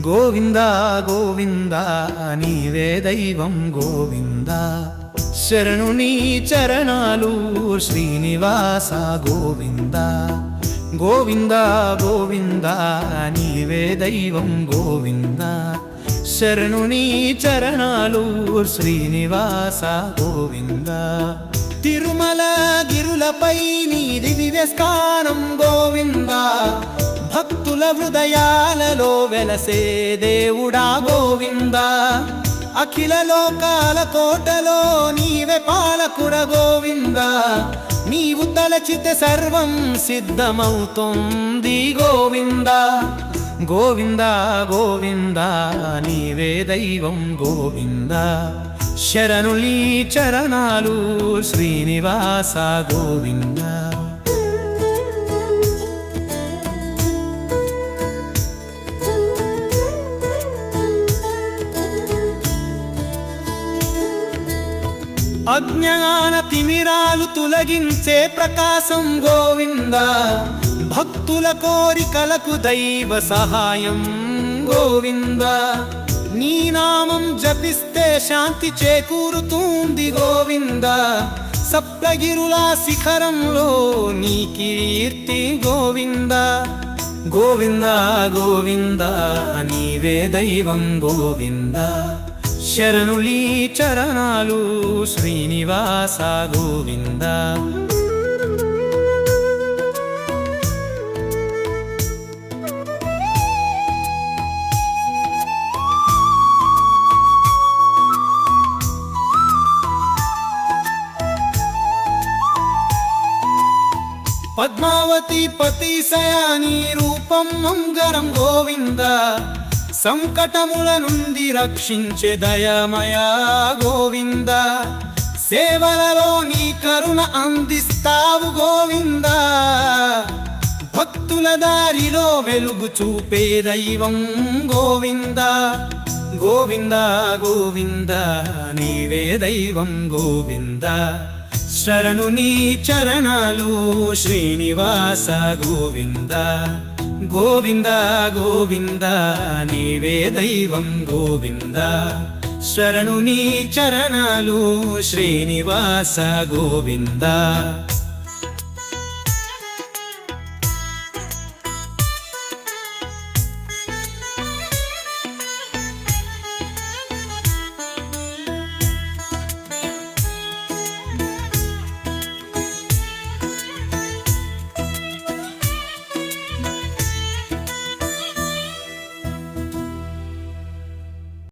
గోవింద గోవింద నీవే దైవం గోవింద శరణు నీ చరణాలు శ్రీనివాస గోవింద గోవింద గోవింద నీవే దైవం గోవింద శరణు నీ చరణాలు శ్రీనివాస గోవింద తిరుమల గిరులపై నీ దివ్య స్థానం గోవింద భక్తుల హృదయాలలో వెలసే దేవుడా గోవింద అఖిల లోకాల కోటలో నీవే పాలకుడ గోవింద నీవు తలచితే సర్వం సిద్ధమవుతుంది గోవింద గోవింద గోవింద నీవే దైవం గోవింద శరణు నీ చరణాలు శ్రీనివాస గోవింద అజ్ఞాన తిమిరాలు తొలగించే ప్రకాశం గోవింద భక్తుల కోరికలకు దైవ సహాయం గోవింద నీ నామం జపిస్తే శాంతి చేకూరుతుంది గోవింద సప్తగిరుల శిఖరంలో నీ కీర్తి గోవింద గోవింద గోవింద నీవే దైవం గోవింద శరణు నీ చరణాలు శ్రీనివాస గోవింద పద్మావతి పతిశయాని రూపం మంగళం గోవింద సంకటముల నుండి రక్షించే దయమయ గోవింద సేవలలో నీ కరుణ అందిస్తావు గోవింద భక్తుల దారిలో వెలుగు చూపే దైవం గోవింద గోవింద గోవింద నీవే దైవం గోవింద శరణు నీ చరణాలు శ్రీనివాస గోవింద గోవింద గోవింద నీవే దైవం గోవింద శరణు నీ చరణాలు శ్రీనివాస గోవింద